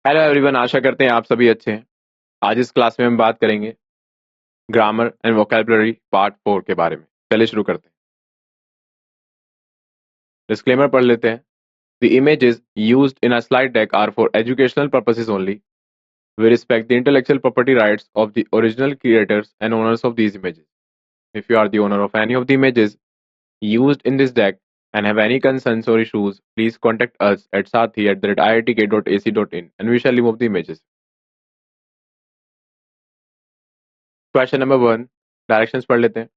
Hello everyone, आशा करते हैं आप सभी अच्छे हैं। आज इस क्लास में हम बात करेंगे ग्रामर एंड वोकैबुलरी पार्ट 4 के बारे में। चलिए शुरू करते हैं। डिस्क्लेमर पढ़ लेते हैं। The images used in a slide deck are for educational purposes only. We respect the intellectual property rights of the original creators and owners of these images. If you are the owner of any of the images used in this deck and have any concerns or issues, please contact us at sathi@iitk.ac.in and we shall remove the images. Question number 1, directions पढ़ लेते हैं।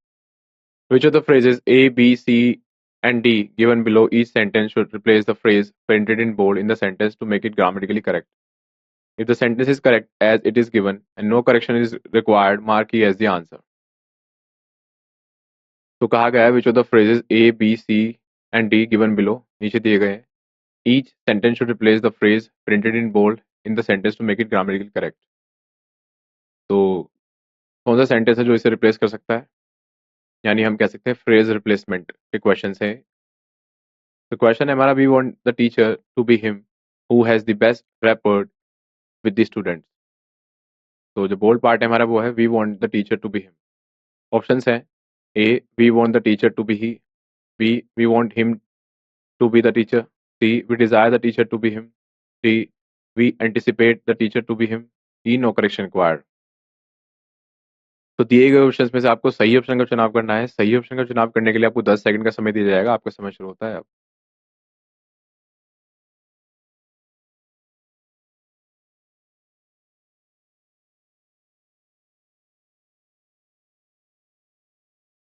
Which of the phrases A, B, C, and D given below each sentence should replace the phrase printed in bold in the sentence to make it grammatically correct? If the sentence is correct as it is given and no correction is required, mark E as the answer. तो कहा गया है which of the phrases A, B, C, and D given below नीचे दिए गए हैं. Each sentence should replace the phrase printed in bold in the sentence to make it grammatically correct. तो कौन सा सेंटेंस है जो इसे रिप्लेस कर सकता है? यानी हम कह सकते हैं फ्रेज रिप्लेसमेंट के क्वेश्चन है। तो क्वेश्चन है हमारा, we want the teacher to be him who has the best rapport with the students. तो जो बोल्ड पार्ट है हमारा वो है we want the teacher to be him. Options हैं A we want the teacher to be he, B we want him to be the teacher, C we desire the teacher to be him, D we anticipate the teacher to be him, E no correction required. तो दिए गए options में से आपको सही option का चुनाव करना है। सही ऑप्शन का चुनाव करने के लिए आपको 10 सेकंड का समय दिया जाएगा। आपका समय शुरू होता है अब।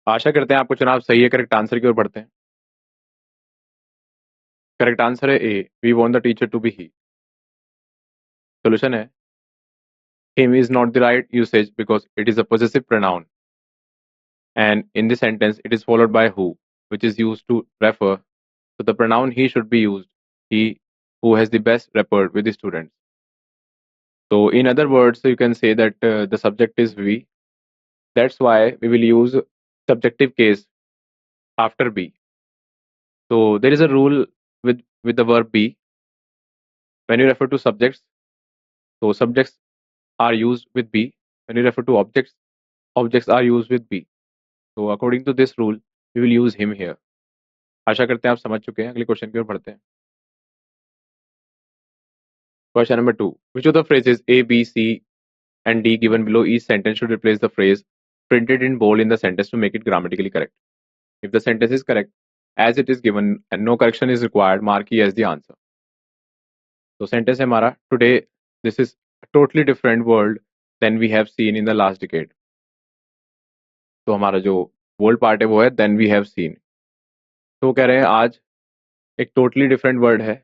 आशा करते हैं आपको चुनाव सही है। करेक्ट आंसर की ओर बढ़ते हैं। करेक्ट आंसर है A we want the teacher to be he. Solution है him is not the right usage because it is a possessive pronoun, and in the sentence it is followed by who, which is used to refer to the pronoun he should be used, he who has the best rapport with the students. So in other words, you can say that the subject is we. That's why we will use subjective case after be. So there is a rule with the verb be. When you refer to subjects, so subjects are used with be. When you refer to objects, objects are used with be. So according to this rule, we will use him here. आशा करते हैं आप समझ चुके हैं। अगले question की ओर बढ़ते हैं। Question number 2, which of the phrases A, B, C, and D given below each sentence should replace the phrase printed in bold in the sentence to make it grammatically correct? If the sentence is correct as it is given and no correction is required, mark E as the answer. तो sentence है हमारा, today this is a totally different world than we have seen in the last decade. तो हमारा जो world part है वो है then we have scene. तो वो कह रहे हैं आज एक टोटली डिफरेंट वर्ल्ड है।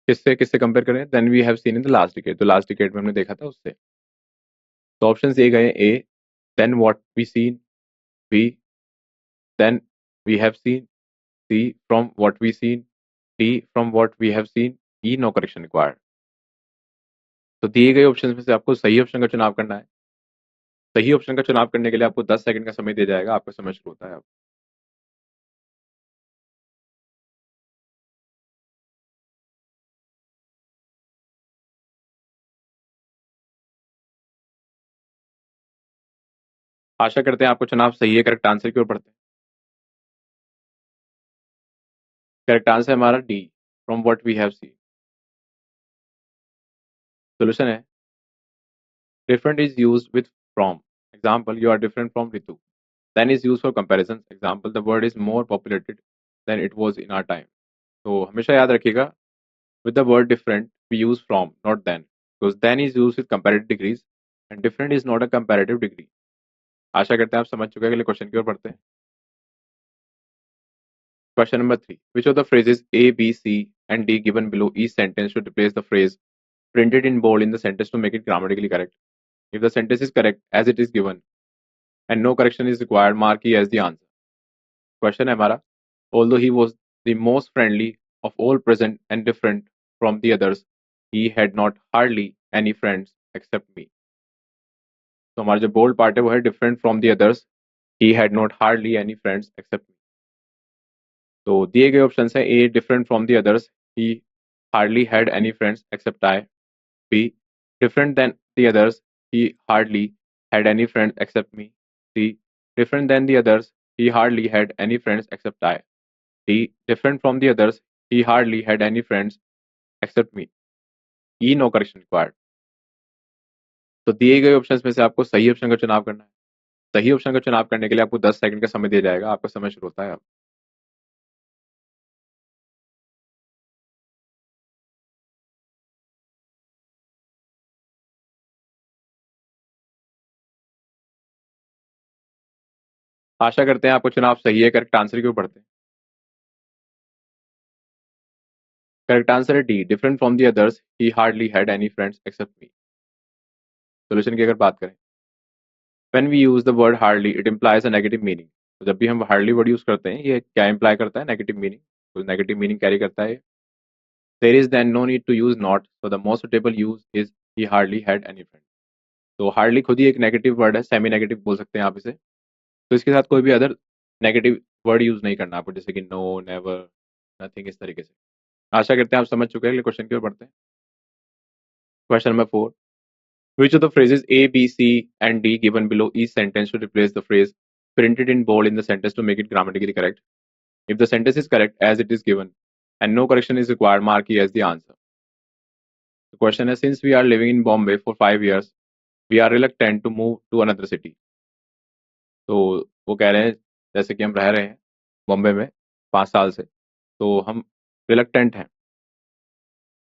किससे किससे कंपेयर करें? Then we have seen in the last decade. तो लास्ट डिकेड में हमने देखा था उससे। तो ऑप्शन दिए गए A then what we seen, B then we have seen, C from what we seen, D from what we have seen, E no correction required. तो दिए गए ऑप्शन में से आपको सही ऑप्शन का चुनाव करना है। सही ऑप्शन का चुनाव करने के लिए आपको 10 सेकंड का समय दिया जाएगा। आपका समय शुरू होता है अब। आशा करते हैं आपको चुनाव सही है। करेक्ट आंसर की ओर बढ़ते हैं। करेक्ट आंसर है हमारा D from what we have seen. Solution है different is used with from. Example, you are different from Ritu. Then is used for comparison. Example, the word is more populated than it was in our time. तो हमेशा याद रखिएगा, with the word different we use from, not then, because then is used with comparative degrees and different is not a comparative degree. आशा करते हैं आप समझ चुके हैं। अगले क्वेश्चन की ओर बढ़ते हैं। Question number 3, which of the phrases A, B, C, and D given below each sentence should replace the phrase printed in bold in the sentence to make it grammatically correct? If the sentence is correct as it is given and no correction is required, mark E as the answer. Question है हमारा, although he was the most friendly of all present and different from the others, he had not hardly any friends except me. तो हमारा जो bold part है वो है different from the others, he had not hardly any friends except me. तो दिए गए option है ए different from the others, he hardly had any friends except I, B. Different than the others, he hardly had any friends except me. C. Different than the others, he hardly had any friends except I. D. Different from the others, he hardly had any friends except me. E. No correction required. तो दिए गए options में से आपको सही option का चुनाव करना है। सही ऑप्शन का चुनाव करने के लिए आपको 10 सेकंड का समय दिया जाएगा। आपका समय शुरू होता है अब। आशा करते हैं आपको चुनाव सही है। करेक्ट आंसर क्यों पढ़ते हैं? करेक्ट आंसर है D. Different from the others, he hardly had any friends except me. Solution की अगर बात करें, when we use the word hardly it implies a negative meaning. तो जब भी हम हार्डली वर्ड यूज करते हैं, ये क्या इम्प्लाई करता है? Negative meaning. तो नेगेटिव मीनिंग कैरी करता है। There is then no need to use not, so the most suitable use is he hardly had any friend. तो हार्डली खुद ही एक नेगेटिव वर्ड है, सेमी नेगेटिव बोल सकते हैं आप इसे। तो इसके साथ कोई भी अदर नेगेटिव वर्ड यूज नहीं करना आपको, जैसे कि नो, नेवर, नथिंग, इस तरीके से। आशा करते हैं आप समझ चुके हैं। अगले क्वेश्चन की ओर बढ़ते हैं। Question number 4, which of the phrases A, B, C, and D given below each sentence should replace the phrase printed in bold in the sentence to make it grammatically correct? If the sentence is correct as it is given and no correction is required, mark E as the answer. The question is, since we are living in Bombay for 5 years, we are reluctant to move to another city. तो वो कह रहे हैं जैसे कि हम रह रहे हैं बॉम्बे में 5 साल से, तो हम रिलक्टेंट हैं।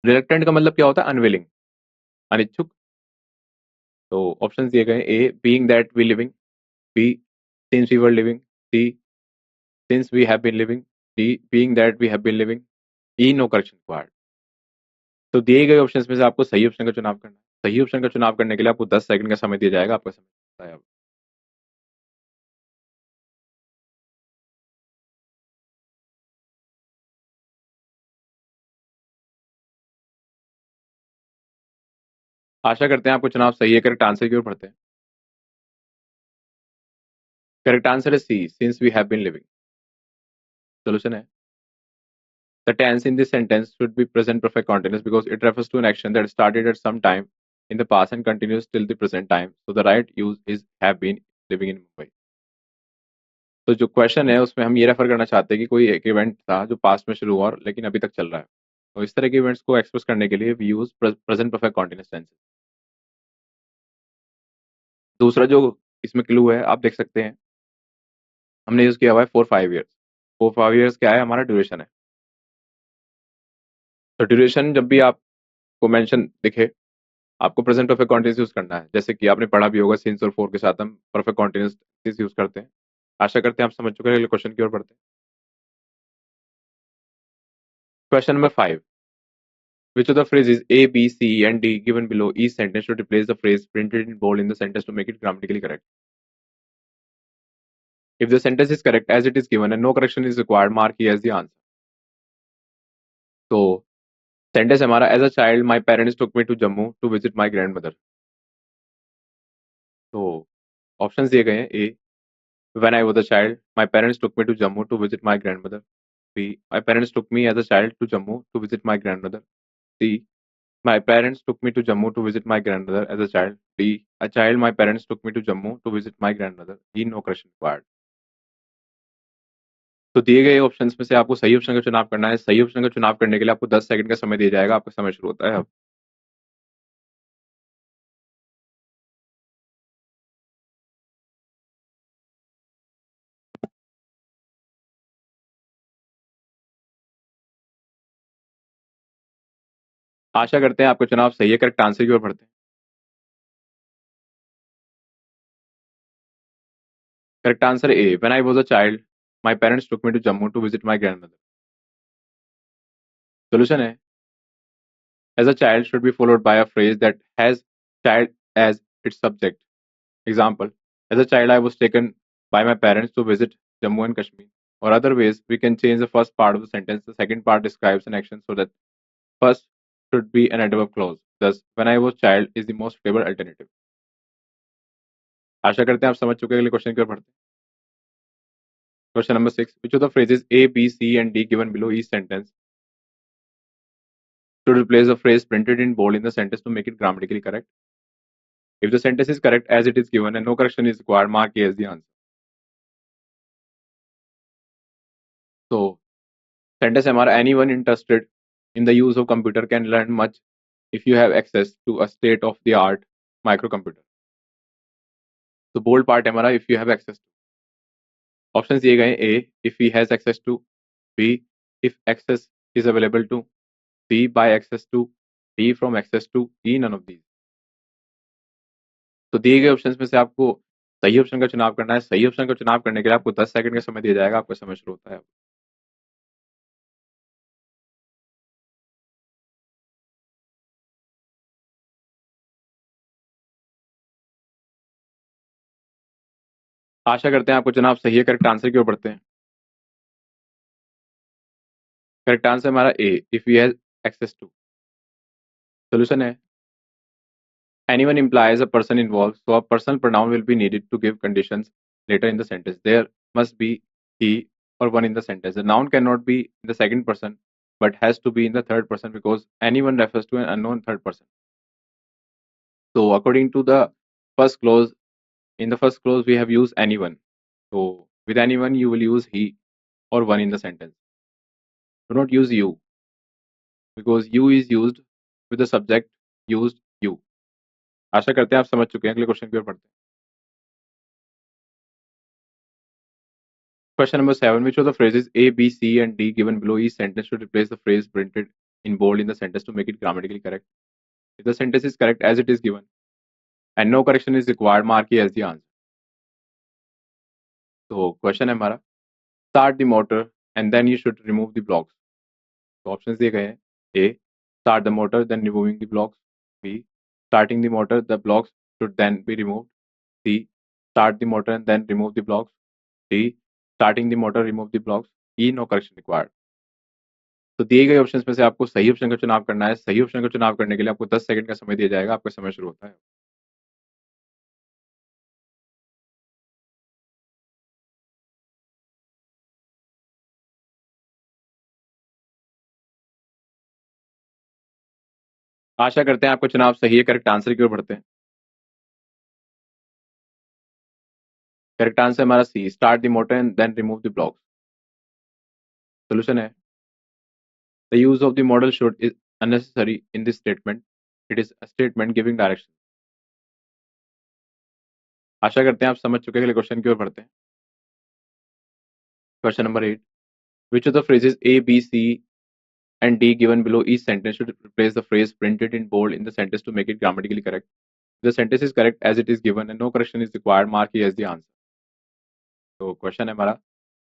रिलक्टेंट का मतलब क्या होता है? अनविलिंग, अनिच्छुक। तो ऑप्शन दिए गए, A being that we living, B since we were living, C since we have been living, D being that we have been living, E no correction required. तो दिए गए ऑप्शंस में से आपको सही ऑप्शन का चुनाव करना है। सही ऑप्शन का चुनाव करने के लिए आपको 10 सेकंड का समय दिया जाएगा। आपका समय होता है अब। आशा करते हैं आपको चुनाव सही है। करेक्ट आंसर की ओर बढ़ते हैं। करेक्ट आंसर है C, since we have been living. Solution है, the tense in this sentence should be present perfect continuous because it refers to an action that started at some time in the past and continues till the present time. So the right use is have been living in Mumbai. तो जो question है उसमें हम ये refer करना चाहते हैं कि कोई एक इवेंट था जो पास्ट में शुरू हुआ और लेकिन अभी तक चल रहा है। तो इस तरह के इवेंट्स को एक्सप्रेस करने के लिए we use present perfect continuous tense. दूसरा जो इसमें क्लू है आप देख सकते हैं, हमने यूज किया हुआ है 4-5 ईयर्स। 4-5 ईयर्स क्या है? हमारा ड्यूरेशन है। तो ड्यूरेशन जब भी आपको मेंशन दिखे, आपको प्रेजेंट परफेक्ट कॉन्टिन्यूअस यूज करना है। जैसे कि आपने पढ़ा भी होगा, सिंस और फॉर के साथ हम परफेक्ट कॉन्टिन्यूअस यूज करते हैं। आशा करते हैं आप समझ चुके हैं। अगले क्वेश्चन की ओर बढ़ते हैं। Question number 5, which of the phrases A, B, C, and D given below each sentence should replace the phrase printed in bold in the sentence to make it grammatically correct? If the sentence is correct as it is given and no correction is required, mark E as the answer. तो sentence हमारा, as a child my parents took me to Jammu to visit my grandmother. तो option दिए गए हैं, ए when I was a child, my parents took me to Jammu to visit my grandmother. B. My parents took me as a child to Jammu to visit my grandmother. C. My parents took me to Jammu to visit my grandmother as a child. D. A child, my parents took me to Jammu to visit my grandmother. E. No correction required. तो दिए गए options में से आपको सही option का चुनाव करना है। सही ऑप्शन का चुनाव करने के लिए आपको 10 सेकंड का समय दिया जाएगा। आपका समय शुरू होता है अब। आशा करते हैं आपका चुनाव सही है। करेक्ट आंसर की ओर बढ़ते हैं। Correct answer A when I was a child my parents took me to Jammu to visit my grandmother. Solution है, as a child should be followed by a phrase that has child as its subject. Example, as a child I was taken by my parents to visit Jammu and Kashmir. Or other ways, we can change the first part of the sentence. The second part describes an action so that first should be an adverb clause. Thus, when I was child is the most suitable alternative. आशा करते हैं आप समझ चुके हैं। अगले question की ओर बढ़ते हैं। Question number 6, which of the phrases A, B, C and D given below each sentence should replace the phrase printed in bold in the sentence to make it grammatically correct. If the sentence is correct as it is given and no correction is required, mark A as the answer. So, sentence हमारा anyone interested in the use of computer can learn much if you have access to a state of the art microcomputer. तो bold part है हमारा if you have access to. Options दिए गए A if he has access to, B if access is available to, C by access to, D from access to, E none of these. तो दिए गए options में से आपको सही option का चुनाव करना है। सही ऑप्शन का चुनाव करने के लिए आपको 10 सेकंड का समय दिया जाएगा। आपका समय शुरू होता है। आशा करते हैं आपको चुनाव सही है। करेक्ट आंसर की ओर बढ़ते हैं। करेक्ट आंसर हमारा A if he has access to. Solution है anyone implies a person involved, so a personal pronoun will be needed to give conditions later in the sentence. There must be he or one in the sentence. The noun cannot be in the second person but has to be in the third person because anyone refers to an unknown third person. So according to the first clause, in the first clause we have used anyone. So with anyone you will use he or one in the sentence. Do not use you because you is used with the subject used you. आशा करते हैं आप समझ चुके हैं। अगले question की ओर बढ़ते हैं। Question number 7. Which of the phrases A, B, C, and D given below each sentence should replace the phrase printed in bold in the sentence to make it grammatically correct? If the sentence is correct as it is given and no correction is required, mark A as the answer. So question है हमारा start the motor and then you should remove the blocks. तो options दिए गए हैं A. Start the motor then removing the blocks. B. Starting the motor the blocks should then be removed. C. Start the motor and then remove the blocks. D. Starting the motor remove the blocks. E. No correction required. तो दिए गए options में से आपको सही option का चुनाव करना है। सही ऑप्शन का चुनाव करने के लिए आपको 10 सेकंड का समय दिया जाएगा। आपका समय शुरू होता है। आशा करते हैं आपका चुनाव सही है। करेक्ट आंसर की ओर बढ़ते हैं। करेक्ट आंसर हमारा C start the motor and then remove the blocks. Solution है the use of the modal should is unnecessary in this statement. It is a statement giving direction. आशा करते हैं आप समझ चुके हैं। अगले क्वेश्चन की ओर बढ़ते हैं। Question number 8. Which of the phrases A, B, C, and D given below each sentence should replace the phrase printed in bold in the sentence to make it grammatically correct? The sentence is correct as it is given and no correction is required. Mark E as the answer. तो question है हमारा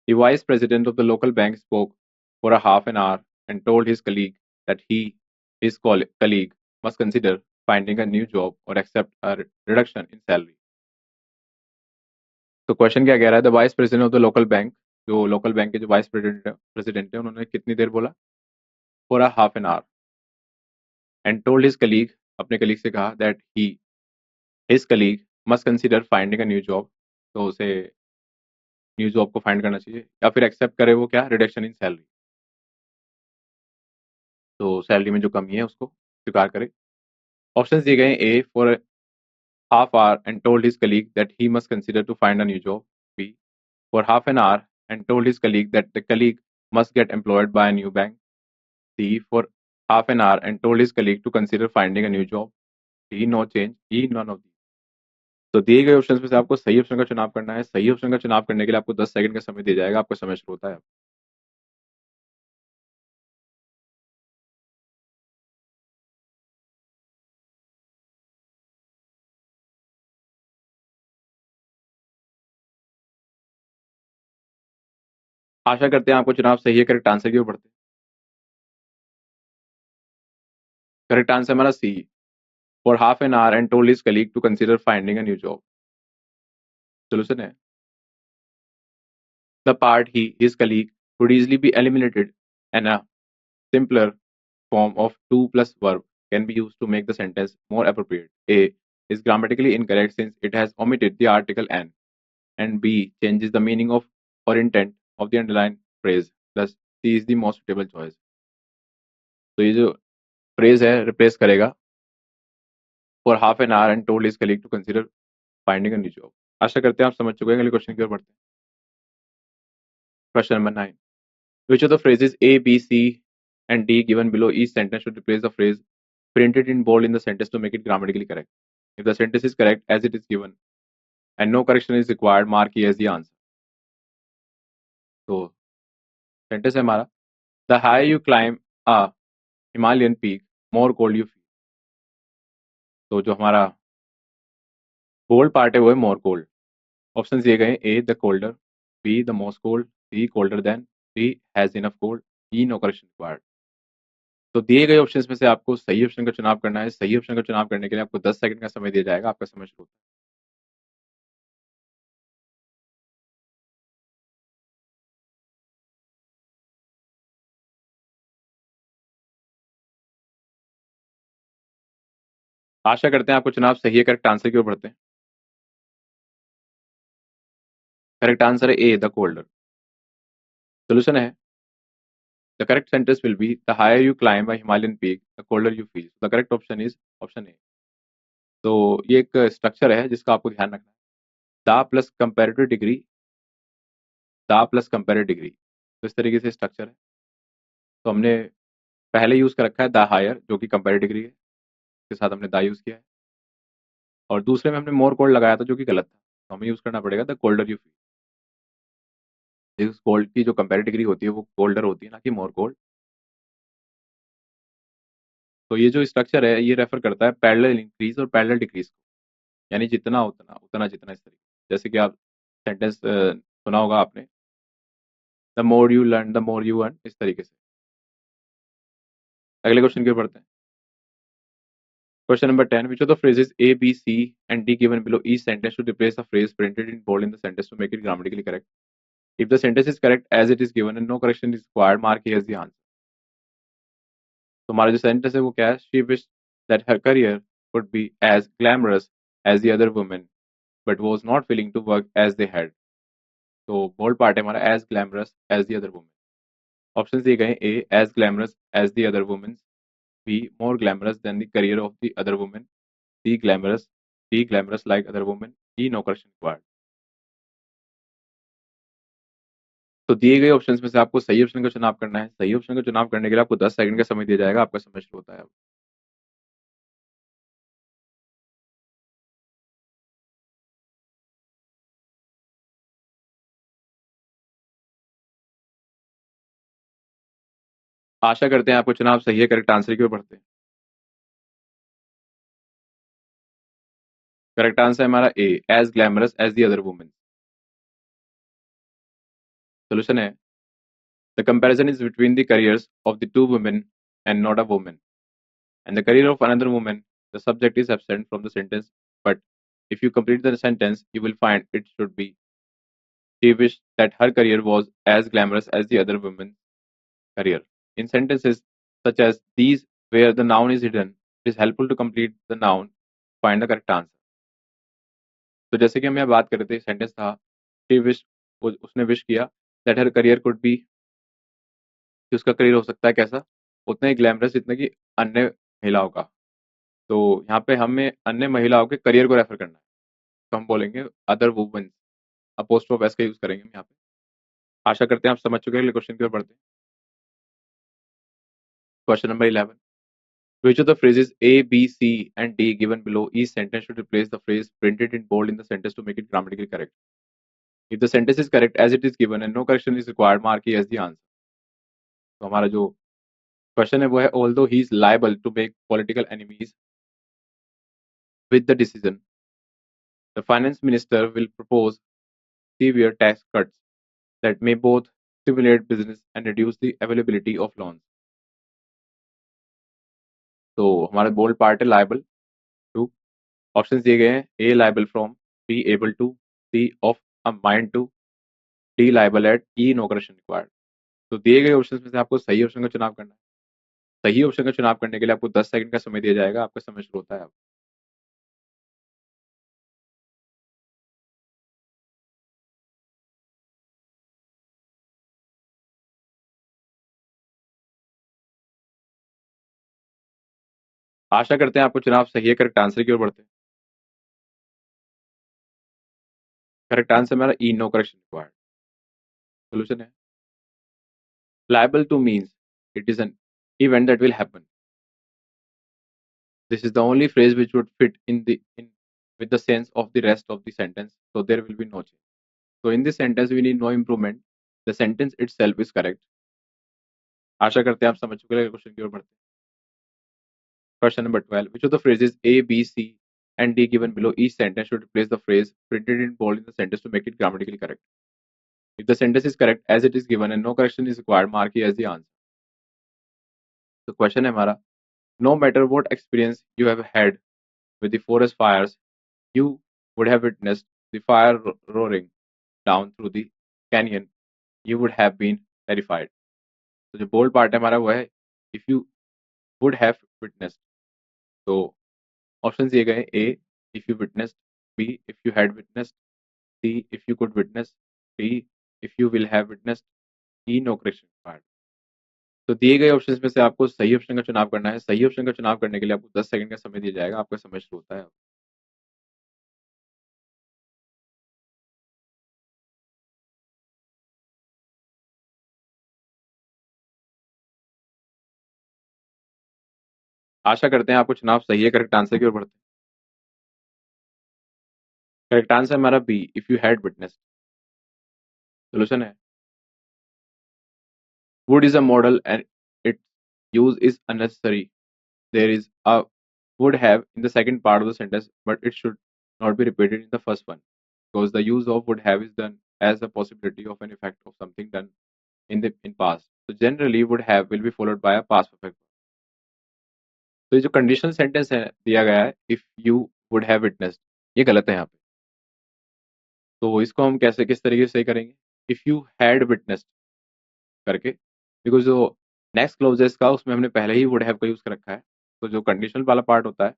The vice president of the local bank spoke for a half an hour and told his colleague that his colleague must consider finding a new job or accept a reduction in salary. तो question क्या कह रहा है the vice president of the local bank, जो local bank के जो vice president है उन्होंने कितनी देर बोला for a half an hour and told his colleague, अपने कलीग से कहा that his colleague must consider finding a new job, तो उसे न्यू जॉब को फाइंड करना चाहिए या फिर एक्सेप्ट करे वो क्या रिडक्शन इन सैलरी, तो सैलरी में जो कमी है उसको स्वीकार करे। ऑप्शंस दिए गए A for half hour and told his colleague that he must consider to find a new job. B. For half an hour and told his colleague that the colleague must get employed by a new bank. C. For half an hour and told his colleague to consider finding a new job. D. No change. E. None of these. तो दिए गए options में से आपको सही option का चुनाव करना है। सही ऑप्शन का चुनाव करने के लिए आपको 10 सेकंड का समय दिया जाएगा। आपका समय शुरू होता है। आशा करते हैं आपको चुनाव सही है। करेक्ट आंसर की ओर बढ़ते हैं। करेक्ट आंसर हमारा C for half an hour and told his colleague to consider finding a new job. Solution है the part he, his colleague, could easily be eliminated, and a simpler form of to plus verb can be used to make the sentence more appropriate. A is grammatically incorrect since it has omitted the article an, and B changes the meaning of or intent of the underlined phrase. Thus, C is the most suitable choice. तो ये जो phrase है replace करेगा for half an hour and told his colleague to consider finding a new job. आशा करते हैं आप समझ चुके हैं। अगले क्वेश्चन की ओर बढ़ते हैं। Question number 9, which of the phrases A, B, C, and D given below each sentence should replace the phrase printed in bold in the sentence to make it grammatically correct? If the sentence is correct as it is given and no correction is required, mark E as the answer. तो sentence है हमारा, the higher you climb a Himalayan peak more cold you feel. तो जो हमारा bold part है वो है मोर cold. Option दिए गए A the colder, B the most cold, C colder than, D has enough cold, E no correction required. तो दिए गए ऑप्शंस में से आपको सही ऑप्शन का चुनाव करना है। सही ऑप्शन का चुनाव करने के लिए आपको 10 सेकंड का समय दिया जाएगा। आपका समय शुरू होता है। आशा करते हैं आपको चुनाव सही है। करेक्ट आंसर की ओर बढ़ते हैं। करेक्ट आंसर है ए द कोल्डर। सोल्यूशन है, the correct sentence will be the higher you climb a Himalayan peak the colder you feel. The correct option is option A. तो ये एक स्ट्रक्चर है जिसका आपको ध्यान रखना है। The plus comparative degree, the plus comparative degree, तो इस तरीके से स्ट्रक्चर है। तो हमने पहले यूज कर रखा है द हायर जो कि कंपैरेटिव डिग्री है, इसके साथ हमने द यूज किया है। और दूसरे में हमने मोर कोल्ड लगाया था जो कि गलत था, तो हमें यूज करना पड़ेगा द कोल्डर यू फील। इस कोल्ड की जो कंपैरेटिव डिग्री होती है वो कोल्डर होती है, ना कि मोर कोल्ड। तो ये जो स्ट्रक्चर है ये रेफर करता है पैरेलल इंक्रीज और पैरेलल डिक्रीज को, यानी जितना उतना उतना जितना, इस तरीके। जैसे कि आप सेंटेंस सुना होगा आपने, the more you learn the more you earn, इस तरीके से। अगले क्वेश्चन की ओर बढ़ते हैं। Question number 10, which of the phrases A, B, C and D given below each sentence should replace the phrase printed in bold in the sentence to make it grammatically correct? If the sentence is correct as it is given and no correction is required, mark here as the answer. तो हमारा जो sentence है वो क्या है? She wished that her career could be as glamorous as the other women, but was not willing to work as they had. तो bold part है हमारा as glamorous as the other women। Option दिए गए A, as glamorous as the other women, B, more glamorous than the career of the other women, C, glamorous, D, glamorous like other women, E, no correction required। तो दिए गए options में से आपको सही option का चुनाव करना है। सही ऑप्शन का चुनाव करने के लिए आपको 10 सेकंड का समय दिया जाएगा। आपका समय शुरू होता है अब। आशा करते हैं आपको चुनाव सही है। करेक्ट आंसर की ओर बढ़ते हैं। करेक्ट आंसर है हमारा A, as glamorous as the other women. Solution है, the comparison is between the careers of the two women and not a woman, and the career of another woman, the subject is absent from the sentence, but if you complete the sentence you will find it should be, she wished that her career was as glamorous as the other women's career. In sentences such as these where the noun is hidden, it is helpful to complete the noun, find the correct answer. तो जैसे कि हम यहाँ बात कर रहे थे, sentence था she wished, उसने विश किया that her career could be, कि उसका करियर हो सकता है कैसा, उतना ही ग्लैमरस जितना कि अन्य महिलाओं का। तो यहाँ पे हमें अन्य महिलाओं के करियर को रेफर करना है, तो हम बोलेंगे अदर वुमेन, अपोस्ट्रोफ एस का यूज करेंगे हम यहाँ पे। आशा करते हैं आप समझ चुके हैं। अगले क्वेश्चन की ओर बढ़ते हैं। Question number 11, which of the phrases A, B, C and D given below each sentence should replace the phrase printed in bold in the sentence to make it grammatically correct? If the sentence is correct as it is given and no correction is required, mark E as the answer। तो हमारा जो question है वो है, although he is liable to make political enemies with the decision, the finance minister will propose severe tax cuts that may both stimulate business and reduce the availability of loans। तो हमारा bold part है liable to. Options दिए गए हैं, A liable from, B able to, C of a mind to, D liable at, E no correction required. तो दिए गए options में से आपको सही ऑप्शन का चुनाव करना है। सही ऑप्शन का चुनाव करने के लिए आपको 10 सेकंड का समय दिया जाएगा। आपका समय शुरू होता है अब। आशा करते हैं आपको चुनाव सही है, करेक्ट आंसर की ओर बढ़ते हैं। करेक्ट आंसर मेरा ई, नो करेक्शन रिक्वायर्ड। सोल्यूशन है liable to means it is an event that will happen. This is the only phrase which would fit in with the sense of the rest of the sentence, so there will be no change. So in this sentence we need no improvement. The sentence itself is correct. आशा करते हैं आप समझ चुके हैं। Question की ओर बढ़ते हैं। Question number 12. Which of the phrases A, B, C, and D given below each sentence should replace the phrase printed in bold in the sentence to make it grammatically correct? If the sentence is correct as it is given and no correction is required, mark it as the answer. तो question है हमारा, no matter what experience you have had with the forest fires, you would have witnessed the fire roaring down through the canyon. You would have been terrified. तो जो bold part है हमारा वो है if you would have witnessed. तो option दिए गए A if you witnessed, B if you had witnessed, C if you could witness, D if you will have witnessed, E no correction part. तो दिए गए ऑप्शंस में से आपको सही ऑप्शन का चुनाव करना है। सही ऑप्शन का चुनाव करने के लिए आपको 10 सेकंड का समय दिया जाएगा। आपका समय शुरू होता है। आशा करते हैं आपको चुनाव सही है, करेक्ट आंसर की ओर बढ़ते हैं। करेक्ट आंसर हमारा B if you had witness. Solution है would is a model and its use is unnecessary. There is a would have in the second part of the sentence, but it should not be repeated in the first one because the use of would have is done as a possibility of an effect of something done in past. So generally would have will be followed by a past perfect. तो ये जो conditional sentence है दिया गया है if you would have witnessed, ये गलत है यहाँ पे। तो इसको हम कैसे किस तरीके से सही करेंगे, इफ यू हैड विटनेस्ड करके, बिकॉज जो नेक्स्ट क्लोज है इसका उसमें हमने पहले ही वुड हैव का यूज कर रखा है। तो जो कंडीशनल वाला पार्ट होता है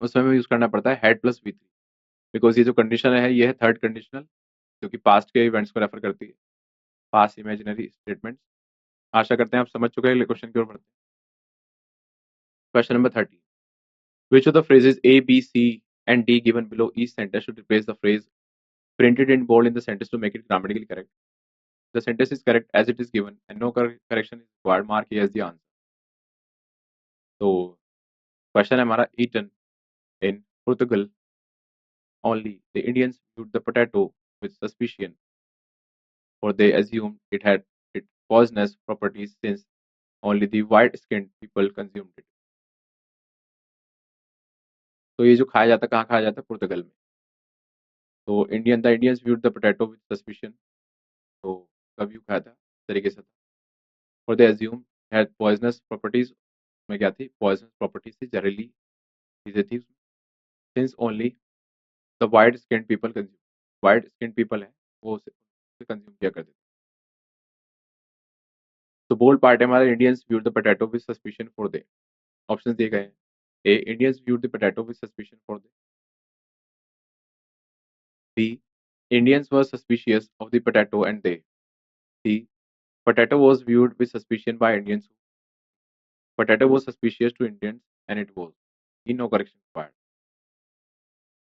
उसमें हमें यूज करना पड़ता है had plus we three, because ये जो कंडीशन है ये है थर्ड कंडीशनल जो कि पास्ट के इवेंट्स को रेफर करती है, पास्ट इमेजिनरी स्टेटमेंट्स। आशा करते हैं आप समझ चुके हैं। क्वेश्चन की ओर बढ़ते हैं। Question number 30. Which of the phrases A, B, C, and D given below each sentence should replace the phrase printed in bold in the sentence to make it grammatically correct? The sentence is correct as it is given and no correction is required. Mark here as the answer. तो question है हमारा, eaten in Portugal only the Indians viewed the potato with suspicion, for they assumed it had its poisonous properties since only the white-skinned people consumed it. तो ये जो खाया जाता है कहाँ खाया जाता है, पुर्तगाल में। तो the Indians viewed the potato with suspicion, तो कब यू खाया था इस तरीके से था। For they assume had poisonous properties, में क्या थी, पॉइजनस प्रॉपर्टीज थी, जहरीली चीजें थी। Since only the white skin people consume, white skin people है वो उसे कंज्यूम किया करते थे। तो बोल्ड पार्ट है हमारे, Indians viewed the potato with suspicion for they. Option दिए गए हैं, A Indians viewed the potato with suspicion for they, B Indians were suspicious of the potato and they, C potato was viewed with suspicion by Indians. Potato was suspicious to Indians and it was. In no correction required.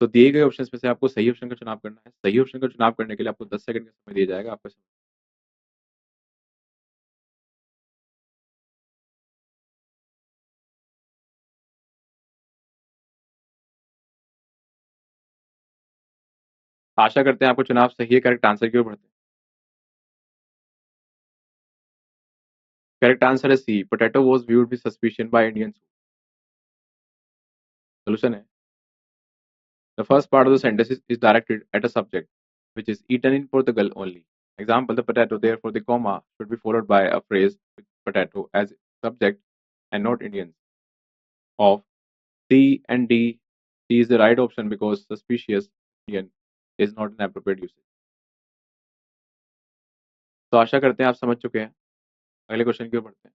तो दिए गए options में से आपको सही option का चुनाव करना है। सही ऑप्शन का चुनाव करने के लिए आपको 10 सेकंड का समय दिया जाएगा। आपका समय आशा करते हैं आपको चुनाव सही है, करेक्ट आंसर की ओर बढ़ते हैं। करेक्ट आंसर है C, potato was viewed with suspicion by Indians. Solution है the first part of the sentence is directed at a subject which is eaten in Portugal only. Example, the potato, therefore the comma should be followed by a phrase with potato as subject and not Indians. Of C and D, C is the right option because suspicious Indian is not an appropriate usage. तो आशा करते हैं आप समझ चुके हैं। अगले question की ओर बढ़ते हैं।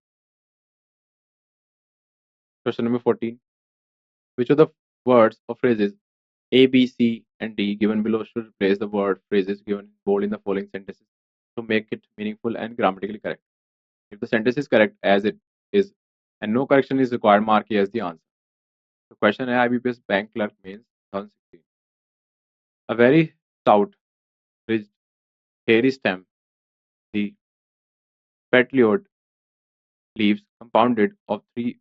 Question number 14. Which of the words or phrases A, B, C, and D given below should replace the word phrases given in bold in the following sentences to make it meaningful and grammatically correct? If the sentence is correct as it is and no correction is required, mark A as the answer. The question है IBPS bank clerk means 2016. A very stout, ridged, hairy stem, the petiolate leaves compounded of three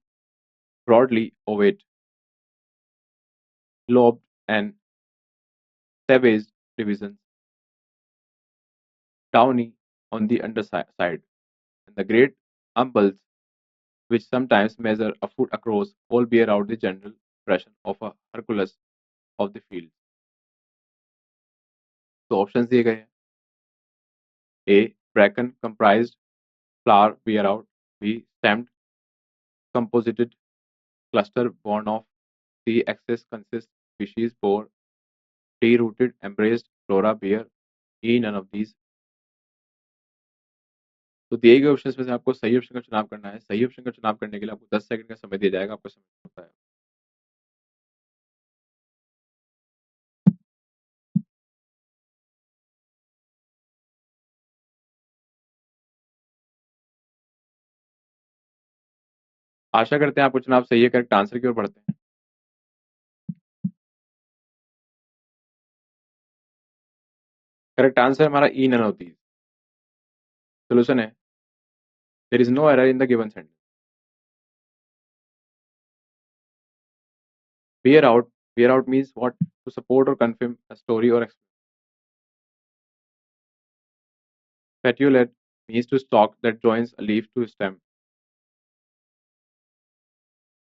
broadly ovate, lobed and sebaceous divisions, downy on the underside, and the great umbels, which sometimes measure a foot across, all bear out the general impression of a Hercules of the field. तो options दिए गए हैं. A. Bracken comprised flower bear out. B. Stemmed composited cluster born of. C. Axis consists species bore. D. Rooted embraced flora bear. E. None of these. तो दिए गए options में से आपको सही ऑप्शन का चुनाव करना है. सही ऑप्शन का चुनाव करने के लिए आपको 10 सेकंड का समय दिया जाएगा. आपको समय होता है. आशा करते हैं आपको चुनाव सही है. करेक्ट आंसर की ओर बढ़ते हैं. करेक्ट आंसर हमारा E none of these. Solution है there is no error in the given sentence. Bear out. Bear out means what? To support or confirm a story or explain. Petiolate means to stalk that joins a leaf to a stem.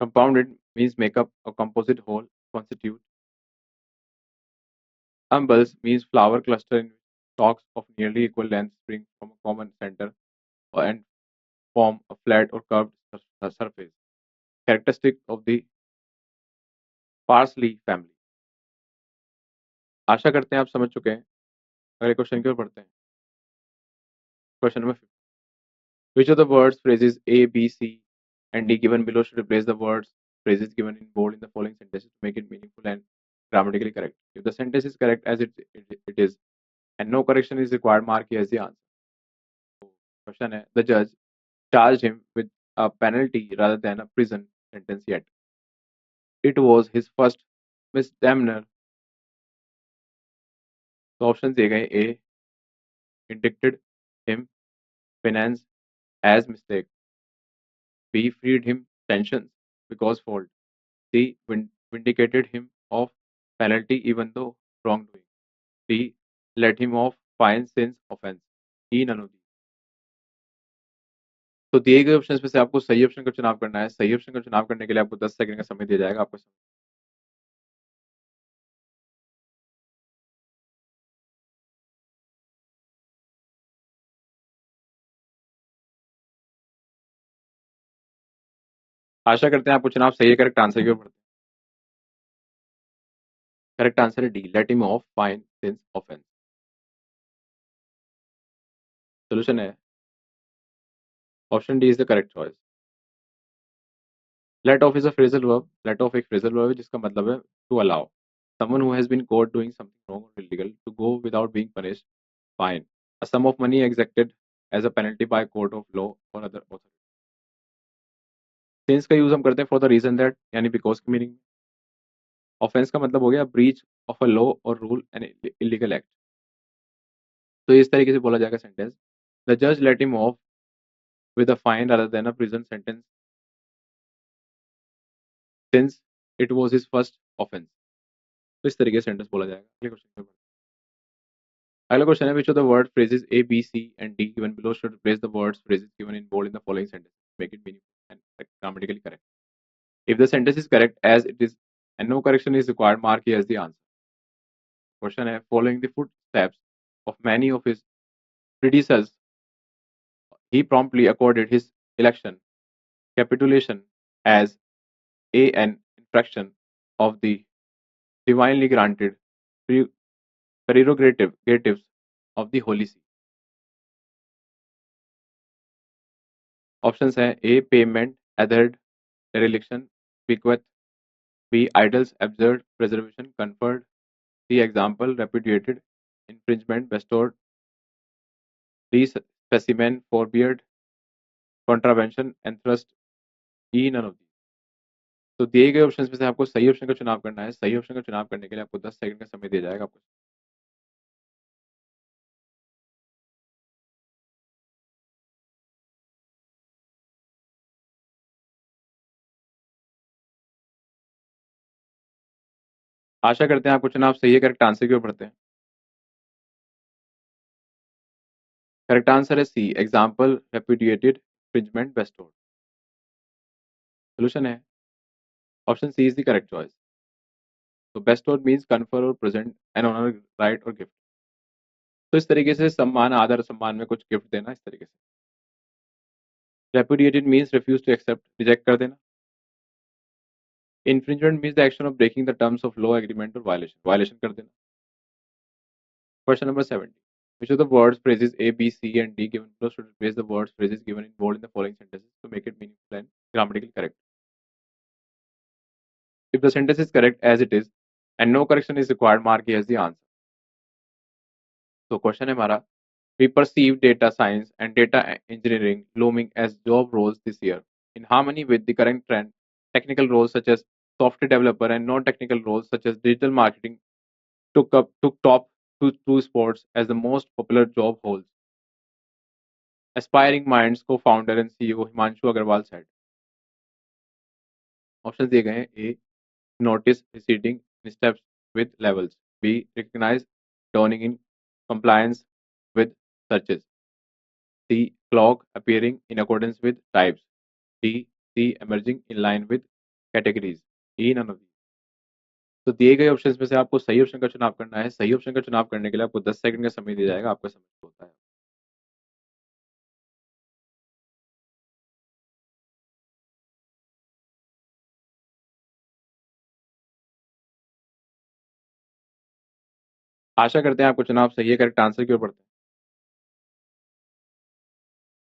Compounded means make up a composite whole, constitute. Umbels means flower cluster in which stalks of nearly equal length spring from a common center and form a flat or curved surface. Characteristic of the parsley family. आशा करते हैं आप समझ चुके हैं. अगले question की ओर बढ़ते हैं. Question number 5. Which of the words, phrases A, B, C, and D given below should replace the words, phrases given in bold in the following sentences to make it meaningful and grammatically correct? If the sentence is correct as it is, and no correction is required, mark here as the answer. Question है, the judge charged him with a penalty rather than a prison sentence yet. It was his first misdemeanor. So options दिए गए. A. Indicted him penance as mistake. B. Freed him tensions because fault. C. Vindicated him of penalty even though wrongdoing. D. Let him off fine since offense. E. None of these. तो दिए गए options में से आपको सही option का चुनाव करना है. सही ऑप्शन का चुनाव करने के लिए आपको 10 सेकंड का समय दिया जाएगा. आपको आशा करते हैं आपको चुनाव सही है. करेक्ट आंसर की ओर बढ़ते हैं. करेक्ट आंसर है D. Let him off fine since offence. Solution है option D is the correct choice. Let off is a phrasal verb. Let off एक फ्रेजल वर्ब है जिसका मतलब है to allow someone who has been caught doing something wrong or illegal to go without being punished. Fine. A sum of money exacted as a penalty by a court of law or other authority. Since का use हम करते हैं for the reason that यानी because की meaning. Offence का मतलब हो गया ब्रीच ऑफ अ लॉ और रूल एंड इलीगल एक्ट. तो इस तरीके से बोला जाएगा सेंटेंस. द जज late him of with a fine rather than a prison sentence since it was his first offense. तो इस तरीके से सेंटेंस बोला जाएगा. अगले क्वेश्चन पे. अगला क्वेश्चन है which of the word phrases A, B, C and D given below should replace the words phrases given in bold in the following sentence make it meaningful and grammatically correct. If the sentence is correct as it is and no correction is required, mark here as the answer. Question है following the footsteps of many of his predecessors, he promptly accorded his election capitulation as an infraction of the divinely granted prerogatives of the Holy See. Options हैं A. Payment, adhered, dereliction, bequest. B. Idols, absurd, preservation, conferred. C. Example, repudiated, infringement, bestowed. D. Specimen, forbade, contravention, and thrust, E none of the. तो दिए गए option में से आपको सही option का चुनाव करना है। सही ऑप्शन का चुनाव करने के लिए आपको 10 सेकंड का समय दिया जाएगा आपको। आशा करते हैं आपको चुनाव सही है। करेक्ट आंसर की ओर बढ़ते हैं। करेक्ट आंसर है C, example repudiated infringement bestowed. Solution है option C is the correct choice. तो बेस्टोड मीन्स कन्फर और प्रेजेंट एन ऑनर, राइट और गिफ्ट। तो इस तरीके से सम्मान, आदर सम्मान में कुछ गिफ्ट देना, इस तरीके से। Repudiated means refuse to accept, reject कर देना। Infringement means the action of breaking the terms of law, agreement और वायलेशन, वायलेशन कर देना। Question number 70. Which of the words, phrases A, B, C, and D given below should replace the words, phrases given in bold in the following sentences to make it meaningful and grammatically correct? If the sentence is correct as it is and no correction is required, mark A as the answer. So question है हमारा, we perceive data science and data engineering looming as job roles this year in harmony with the current trend. Technical roles such as software developer and non-technical roles such as digital marketing took top two sports as the most popular job roles. Aspiring Minds co-founder and CEO Himanshu Agarwal said. Option दिए गए हैं। A, notice receding in steps with levels. B, recognize dawning in compliance with searches. C, clock appearing in accordance with types. D, C, emerging in line with categories. E, none of these. तो दिए गए options में से आपको सही option का चुनाव करना है। सही ऑप्शन का चुनाव करने के लिए आपको 10 सेकंड का समय दिया जाएगा। आपका समय होता है। आशा करते हैं आपको चुनाव सही है। करेक्ट आंसर की ओर बढ़ते हैं।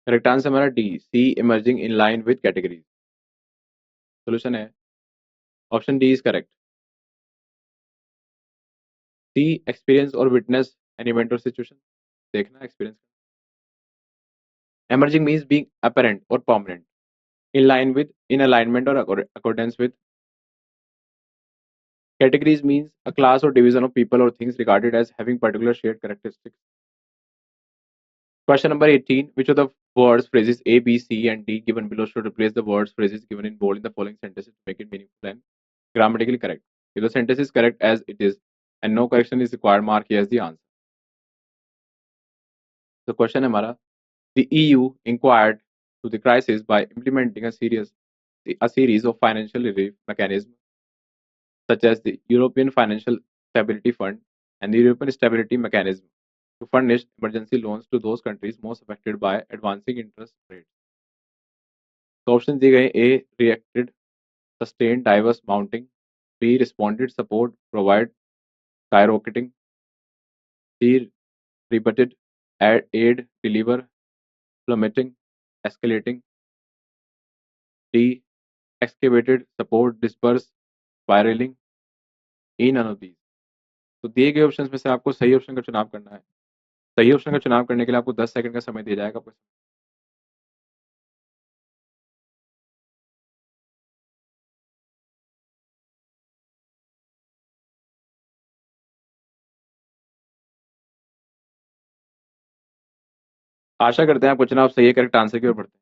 करेक्ट आंसर हमारा D, C, emerging in line with categories. Solution है option D is correct. C, experience और विटनेस एन इवेंट और सिचुएशन, देखना experience. Emerging means being apparent और permanent, in line with, in alignment और accordance with. Categories means a class और division of people और things regarded as having particular shared characteristics. Question number 18. Which of the words, phrases A, B, C, and D given below should replace the words, phrases given in bold in the following sentences to make it meaningful and grammatically correct? If the sentence is correct as it is and no correction is required, mark here as the answer. The question है हमारा, the EU inquired to the crisis by implementing a series of financial relief mechanisms such as the European Financial Stability Fund and the European Stability Mechanism to furnish emergency loans to those countries most affected by advancing interest rates. तो option दिए गए। ए, reacted, sustained, diverse, mounting. B, responded, support, provide, skyrocketing. C, rebutted, aid, deliver, plummeting, escalating. D, excavated, support, disperse, spiraling. E, none of these. तो दिए गए options में से आपको सही ऑप्शन का चुनाव करना है। सही ऑप्शन का चुनाव करने के लिए आपको 10 सेकंड का समय दिया जाएगा। आपको आशा करते हैं आपको चुनाव सही है। करेक्ट आंसर की ओर बढ़ते हैं।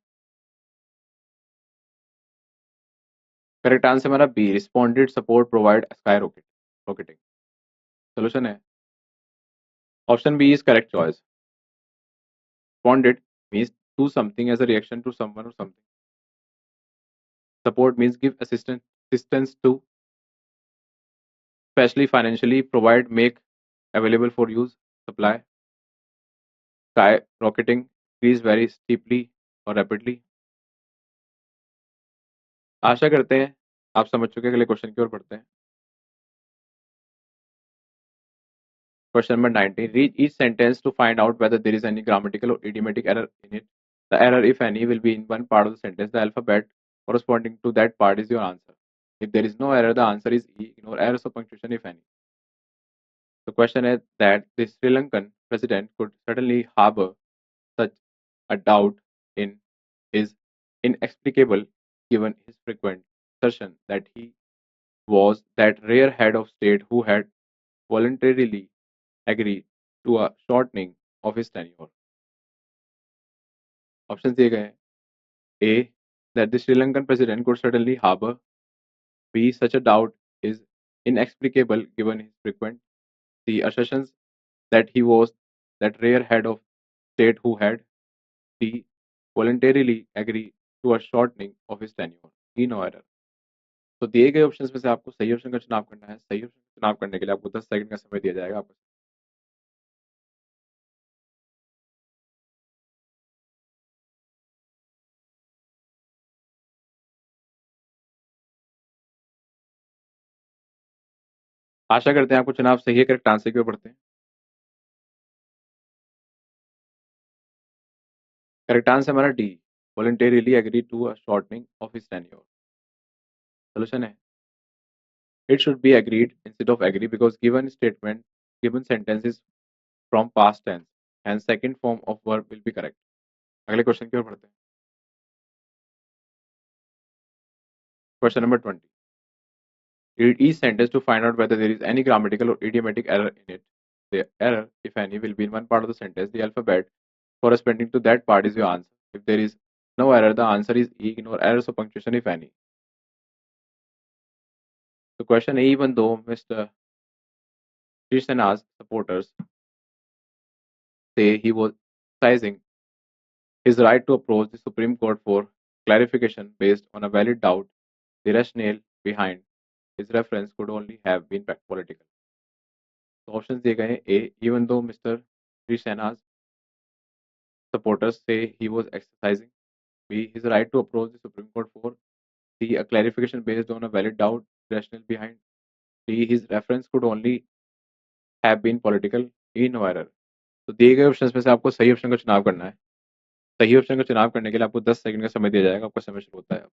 करेक्ट आंसर हमारा B, responded, support, provide, skyrocketing. Solution है option B is correct choice. Responded means do something as a reaction to someone or something. Support means give assistance to, especially financially, provide, make available for use, supply. Skyrocketing, increase very steeply or rapidly. आशा करते हैं आप समझ चुके हैं। अगले question की ओर बढ़ते हैं। Question number 19. Read each sentence to find out whether there is any grammatical or idiomatic error in it. The error, if any, will be in one part of the sentence. The alphabet corresponding to that part is your answer. If there is no error, the answer is E. Ignore errors of punctuation, if any. The question is that the Sri Lankan president could suddenly harbor such a doubt in is inexplicable given his frequent assertion that he was that rare head of state who had voluntarily agreed to a shortening of his tenure. Options दिए गए हैं. A. That the Sri Lankan president could certainly harbor. B. Such a doubt is inexplicable given his frequent C. Assertions that he was that rare head of state who had D. Voluntarily agree to a shortening of his tenure. E. No error. तो दिए गए options में से आपको सही option का चुनाव करना है. सही ऑप्शन का चुनाव करने के लिए आपको 10 सेकंड का समय दिया जाएगा. आपको आशा करते हैं आपको चुनाव सही है. करेक्ट आंसर की ओर बढ़ते हैं. करेक्ट आंसर हमारा D. Voluntarily agree to a shortening of his tenure. Solution है it should be agreed instead of agree because given sentences from past tense and second form of verb will be correct. अगले question की ओर बढ़ते हैं. Question number 20. Read each sentence to find out whether there is any grammatical or idiomatic error in it. The error, if any, will be in one part of the sentence. The alphabet corresponding to that part is your answer. If there is no error, the answer is E. Ignore errors of punctuation, if any. So question A, even though Mr. Srisana's supporters say he was exercising his right to approach the Supreme Court for clarification based on a valid doubt, the rationale behind his reference could only have been political. So options दिए गए हैं. A. Even though Mr. Srisana's supporters say he was exercising. B. His right to approach the Supreme Court for. C. A clarification based on a valid doubt, rationale behind. D. His reference could only have been political. E. No error. तो दिए गए options में से आपको सही option का चुनाव करना है. सही ऑप्शन का चुनाव करने के लिए आपको 10 सेकंड का समय दिया जाएगा. आपका समय शुरू होता है.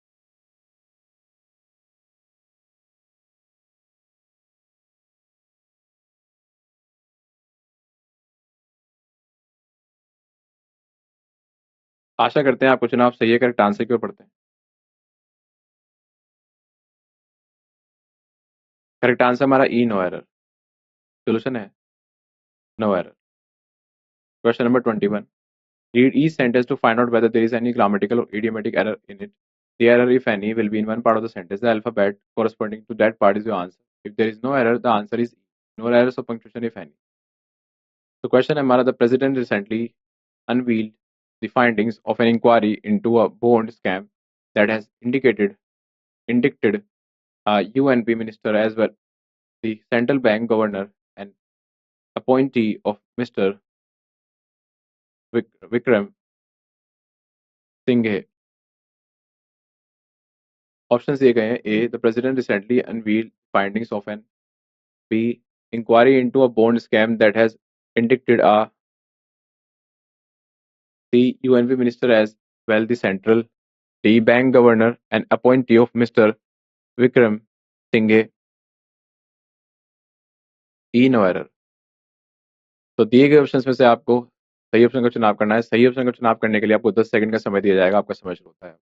आशा करते हैं आपको चुनाव सही है. करेक्ट आंसर की ओर बढ़ते हैं. करेक्ट आंसर हमारा ई. No error. सोल्यूशन है no error. Question number 21. Read each sentence to find out whether there is any grammatical or idiomatic error in it. The error, if any, will be in one part of the sentence. The alphabet corresponding to that part is your answer. If there is no error, the answer is no errors of punctuation, if any. So, question Amara, the president recently unveiled the findings of an inquiry into a bond scam that has indicted a UNP minister as well the central bank governor and appointee of Mr. Vikram Singhe. Options दिए गए हैं. A. The president recently unveiled findings of an. B. Inquiry into a bond scam that has indicted a. C. UNP minister as well the central. D. Bank governor and appointee of Mr. Vikram Singhe. E. No error. तो दिए गए options में से आपको सही option का चुनाव करना है. सही ऑप्शन का चुनाव करने के लिए आपको 10 सेकंड का समय दिया जाएगा. आपका समय शुरू होता है.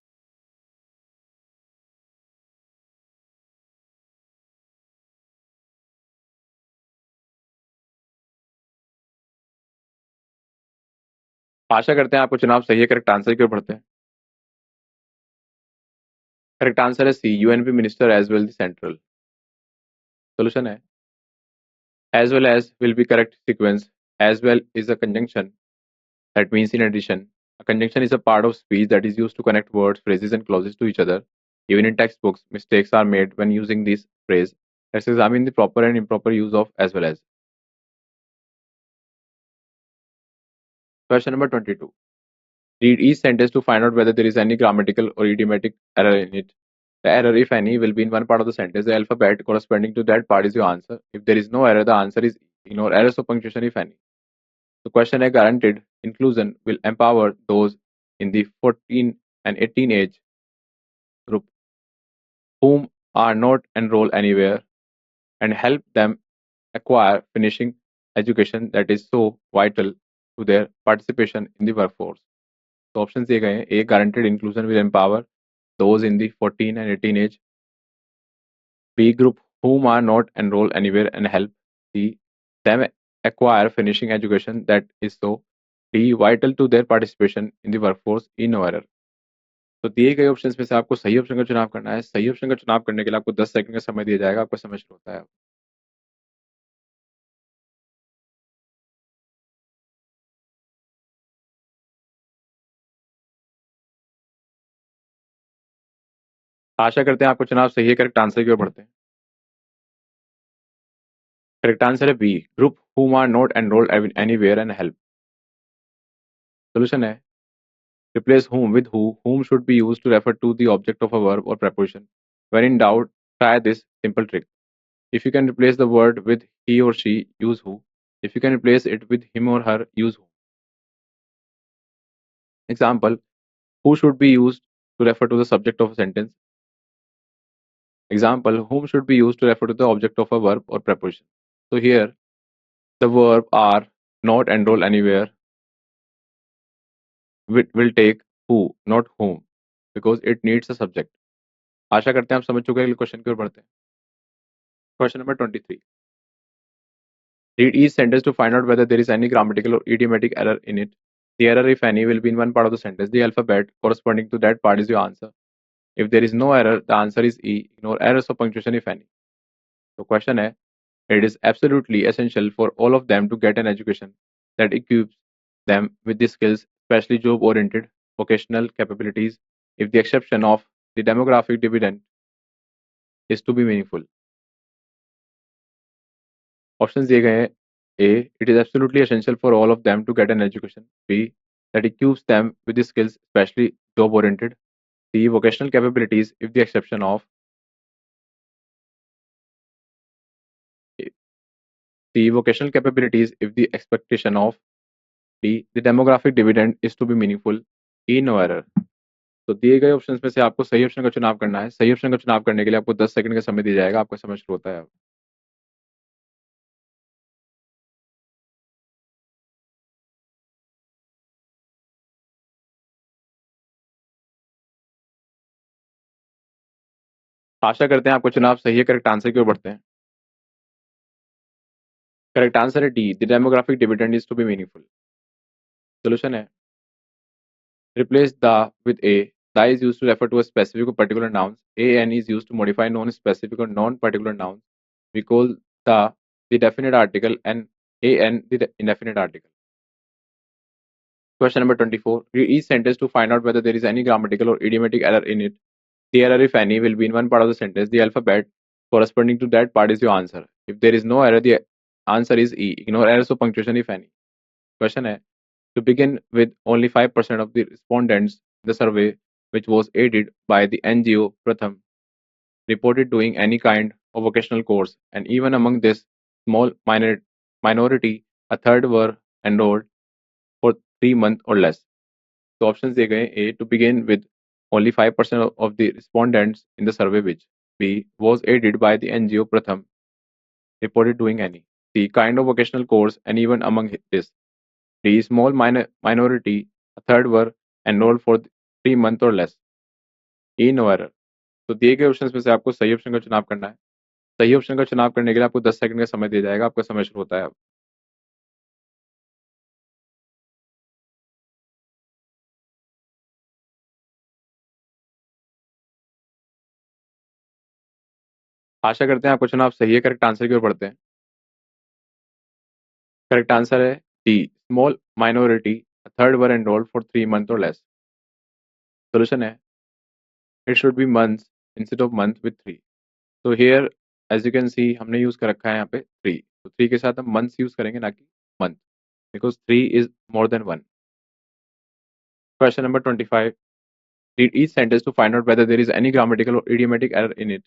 आशा करते हैं आपको चुनाव सही है. करेक्ट आंसर की ओर बढ़ते हैं. करेक्ट आंसर है C. UNP minister as well the central. Solution है as well as will be correct sequence. As well is a conjunction that means in addition. A conjunction is a part of speech that is used to connect words, phrases, and clauses to each other. Even in textbooks, mistakes are made when using this phrase. Let's examine the proper and improper use of as well as. Question number 22. Read each sentence to find out whether there is any grammatical or idiomatic error in it. The error, if any, will be in one part of the sentence. The alphabet corresponding to that part is your answer. If there is no error, the answer is ignore errors of punctuation, if any. The question A guaranteed inclusion will empower those in the 14 and 18 age group whom are not enrolled anywhere and help them acquire finishing education that is so vital to their participation in the workforce. So options दिए गए हैं. A guaranteed inclusion will empower those in the 14 and 18 age. B group, whom are not enrolled anywhere and help. C, them acquire finishing education that is so. D, vital to their participation in the workforce. E, no error. तो दिए गए options में से आपको सही option का चुनाव करना है। सही ऑप्शन का चुनाव करने के लिए आपको 10 सेकंड का समय दिया जाएगा। आपका समय शुरू होता है अब। आशा करते हैं आपको चुनाव सही है। करेक्ट आंसर की ओर बढ़ते हैं। करेक्ट आंसर है B group, whom are not enrolled anywhere and help. Solution है replace whom with who. Whom should be used to refer to the object of a verb or preposition. When in doubt, try this simple trick. If you can replace the word with he or she, use who. If you can replace it with him or her, use who. Example, who should be used to refer to the subject of a sentence. Example, whom should be used to refer to the object of a verb or preposition. So here, the verb are not enroll anywhere will take who, not whom, because it needs a subject. आशा करते हैं आप समझ चुके हैं। Question की ओर बढ़ते हैं। Question number 23. Read each sentence to find out whether there is any grammatical or idiomatic error in it. The error, if any, will be in one part of the sentence. The alphabet corresponding to that part is your answer. If there is no error, the answer is E. Ignore errors of punctuation, if any. So question है, it is absolutely essential for all of them to get an education that equips them with the skills, especially job-oriented vocational capabilities, if the exception of the demographic dividend is to be meaningful. Options दिए गए हैं. A, it is absolutely essential for all of them to get an education. B, that equips them with the skills, especially job-oriented. C, vocational capabilities, if the exception of. C, vocational capabilities, if the expectation of. D, the demographic dividend is to be meaningful. E, no error. तो दिए गए options में से आपको सही option का चुनाव करना है। सही ऑप्शन का चुनाव करने के लिए आपको 10 सेकंड का समय दिया जाएगा। आपका समय शुरू होता है अब। आशा करते हैं आपको चुनाव सही है। करेक्ट आंसर की ओर बढ़ते हैं। करेक्ट आंसर है D, the demographic dividend is to be meaningful. Solution है replace the with a. The is used to refer to a specific or particular noun. An is used to modify non-specific or non-particular nouns. We call the definite article and an the indefinite article. Question number 24. Read each sentence to find out whether there is any grammatical or idiomatic error in it. The error, if any, will be in one part of the sentence. The alphabet corresponding to that part is your answer. If there is no error, the answer is E. Ignore errors of punctuation, if any. Question है, to begin with, only 5% of the respondents in the survey, which was aided by the NGO Pratham, reported doing any kind of vocational course, and even among this small minority, a third were enrolled for 3 months or less. So options दिए गए A, to begin with, only 5% of the respondents in the survey, which B, was aided by the NGO Pratham, reported doing any. C, kind of vocational course, and even among this. D, small minority, a third were enrolled for 3 months or less. E, no error. तो दिए गए options में से आपको सही option का चुनाव करना है। सही ऑप्शन का चुनाव करने के लिए आपको 10 सेकंड का समय दिया जाएगा। आपका समय शुरू होता है अब। आशा करते हैं आपका चुनाव सही है। करेक्ट आंसर की ओर बढ़ते हैं। करेक्ट आंसर है D, small minority, a third were enrolled for 3 months or less. Solution है it should be months instead of month with 3. So here as you can see हमने यूज कर रखा है यहाँ पे 3. तो 3 के साथ हम months यूज करेंगे ना कि month, because 3 is more than 1. Question number 25. Read each sentence to find out whether there is any grammatical or idiomatic error in it.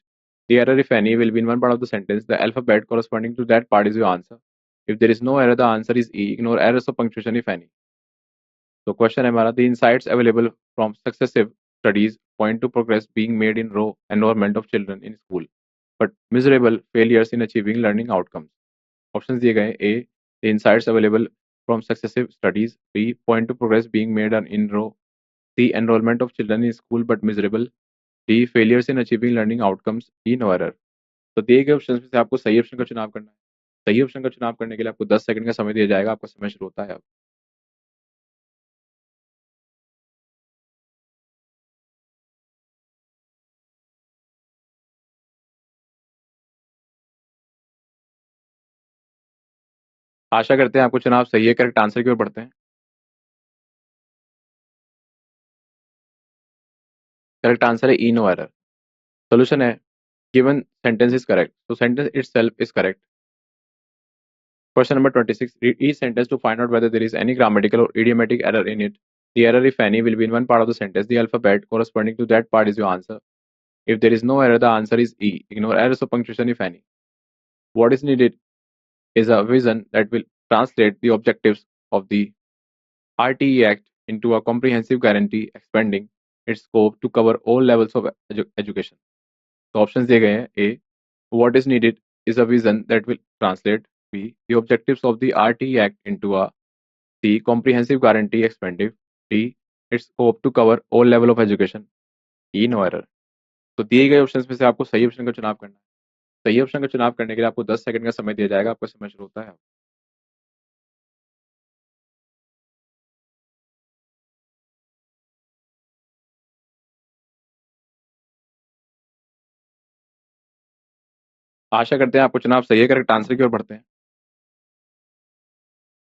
The error, if any, will be in one part of the sentence. The alphabet corresponding to that part is your answer. If there is no error, the answer is E. Ignore errors of punctuation, if any. So question है हमारा, the insights available from successive studies point to progress being made in raw enrollment of children in school, but miserable failures in achieving learning outcomes. Options दिए गए A, the insights available from successive studies. B, point to progress being made in raw. C, enrollment of children in school but miserable. D failures in achieving learning outcomes, E no error. तो दिए गए option में से आपको सही option का चुनाव करना है। सही ऑप्शन का चुनाव करने के लिए आपको 10 सेकंड का समय दिया जाएगा। आपका समय शुरू होता है अब। आशा करते हैं आपको चुनाव सही है। करेक्ट आंसर की ओर बढ़ते हैं। करेक्ट आंसर है ई नो एरर। सोल्यूशन है गिवन सेंटेंस इज करेक्ट, तो sentence itself is correct. Question number 26. Read each sentence to find out whether there is any grammatical or idiomatic error in it. The error, if any, will be in one part of the sentence. The alphabet corresponding to that part is your answer. If there is no error, the answer is E. Ignore errors of punctuation, if any. What is needed is a vision that will translate the objectives of the RTE Act into a comprehensive guarantee, expanding its scope to cover all levels of education. So options दिए गए हैं. A. What is needed is a vision that will translate. B. The objectives of the RTE Act into a C. Comprehensive guarantee expanded. D. Its scope to cover all level of education. E. No error. तो दिए गए options में से आपको सही option का चुनाव करना है। सही ऑप्शन का चुनाव करने के लिए आपको 10 सेकंड का समय दिया जाएगा। आपका समय शुरू होता है। आशा करते हैं आपको चुनाव सही है। करेक्ट आंसर की ओर बढ़ते हैं।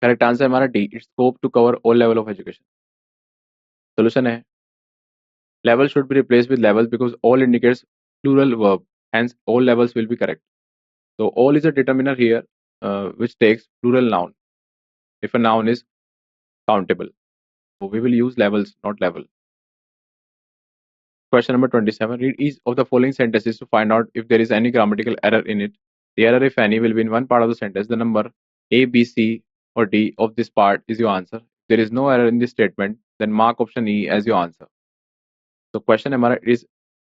करेक्ट आंसर हमारा D, its scope to cover all level of education. Solution है level should be replaced with levels because all indicates plural verb, hence all levels will be correct. So all is a determiner here, which takes plural noun if a noun is countable. So we will use levels, not level. Question number 27. Read each of the following sentences to find out if there is any grammatical error in it. The error, if any, will be in one part of the sentence. The number A, B, C, or D of this part is your answer. If there is no error in this statement, then mark option E as your answer. So question हमारा is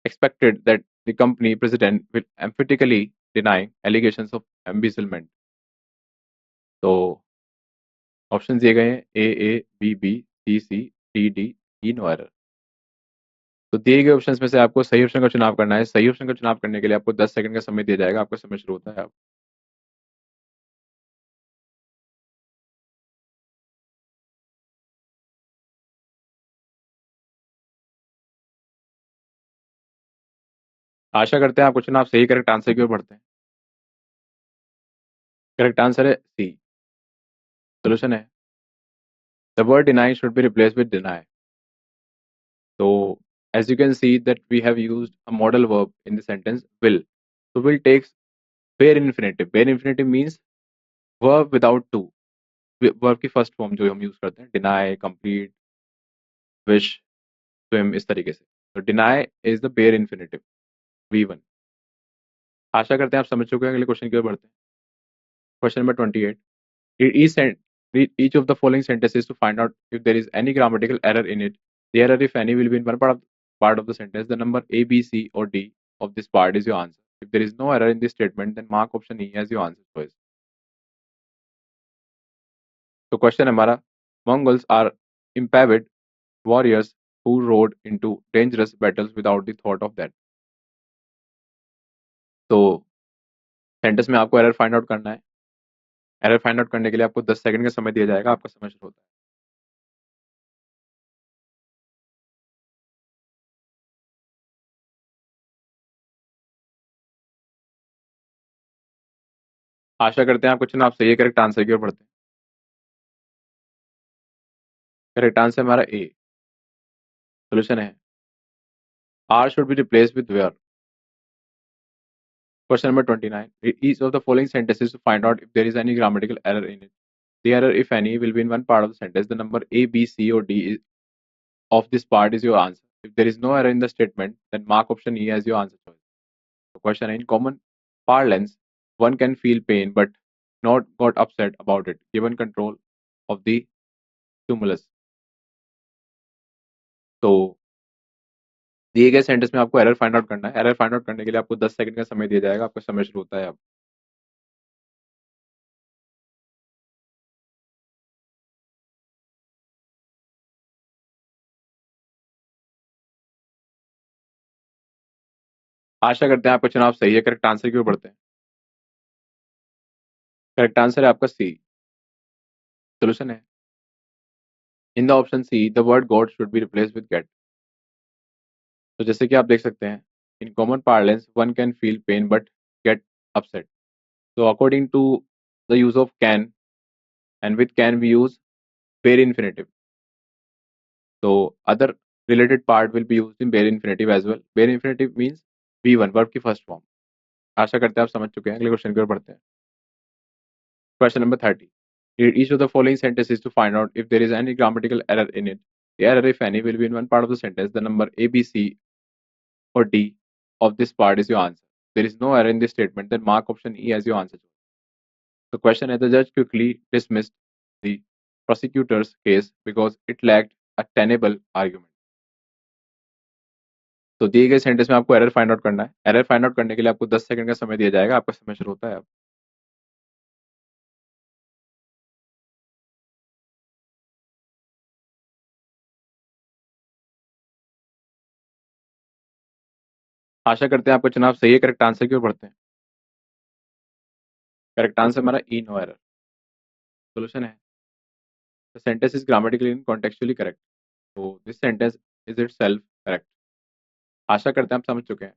expected that the company president will emphatically deny allegations of embezzlement. तो option दिए गए हैं ए, B, B, सी, D, ई no error. तो दिए गए options में से आपको सही ऑप्शन का चुनाव करना है। सही ऑप्शन का चुनाव करने के लिए आपको 10 सेकंड का समय दिया जाएगा। आपका समय शुरू होता है अब। आशा करते हैं आपको चुनाव सही करेक्ट आंसर की ओर बढ़ते हैं। करेक्ट आंसर है सी। सोल्यूशन है the word deny should be replace with deny. So as you can see that we have used a modal verb in the sentence will. So will takes bare infinitive. Bare infinitive means verb without to. Verb की first form जो हम use करते हैं deny, complete, wish, swim, इस तरीके से। तो deny is the bare infinitive V1। आशा करते हैं आप समझ चुके हैं। अगले क्वेश्चन की ओर बढ़ते हैं। Question number 28। Read each of the following sentences to find out if there is any grammatical error in it. The error, if any, will be in one part of the sentence. The number A, B, C, or D of this part is your answer. If there is no error in this statement, then mark option E as your answer choice. तो question हमारा Mongols are impavid warriors who rode into dangerous battles without the thought of that. तो sentence में आपको error find out करना है। Error find out करने के लिए आपको 10 सेकंड का समय दिया जाएगा। आपका समय शुरू होता है। आशा करते हैं आपको चुनाव सही है। करेक्ट आंसर की ओर बढ़ते हैं। करेक्ट आंसर हमारा ए। सोल्यूशन है are should be replace with where. Question number 29. Read each of the following sentences to find out if there is any grammatical error in it. The error, if any, will be in one part of the sentence. The number A, B, C, or D of this part is your answer. If there is no error in the statement, then mark option E as your answer choice. The question: in common parlance, one can feel pain but not got upset about it, given control of the stimulus. तो दिए गए sentence में आपको error find out करना है। Error find out करने के लिए आपको 10 सेकंड का समय दिया जाएगा। आपका समय शुरू होता है अब। आशा करते हैं आपका चुनाव सही है। करेक्ट आंसर की ओर बढ़ते हैं। करेक्ट आंसर है आपका सी। सोल्यूशन है in the option C, the word got should be replace with get. तो जैसे कि आप देख सकते हैं, in common parlance one can feel pain but get upset. So according to the use of can, and with can we use bare infinitive. So other related part will be used in bare infinitive as well. Bare infinitive means V1 verb की first form. आशा करते हैं आप समझ चुके हैं। अगले question की ओर बढ़ते हैं। Question number 30. Read each of the following sentences to find out if there is any grammatical error in it. The error, if any, will be in one part of the sentence. The number A, B, C, or D of this part is your answer. There is no error in this statement, then mark option E as your answer. The question is, the judge quickly dismissed the prosecutor's case because it lacked a tenable argument. तो दिए गए sentence में आपको error find out करना है। Error find out करने के लिए आपको 10 सेकंड का समय दिया जाएगा। आपका समय शुरू होता है अब। आशा करते हैं आपका चुनाव सही है। करेक्ट आंसर की ओर बढ़ते हैं। करेक्ट आंसर हमारा ई, नो एरर। सोल्यूशन है the sentence is grammatically and contextually correct. तो this sentence is itself correct. आशा करते हैं आप समझ चुके हैं।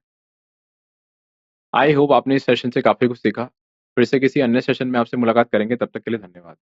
आई होप आपने इस सेशन से काफी कुछ सीखा। फिर से किसी अन्य सेशन में आपसे मुलाकात करेंगे। तब तक के लिए धन्यवाद।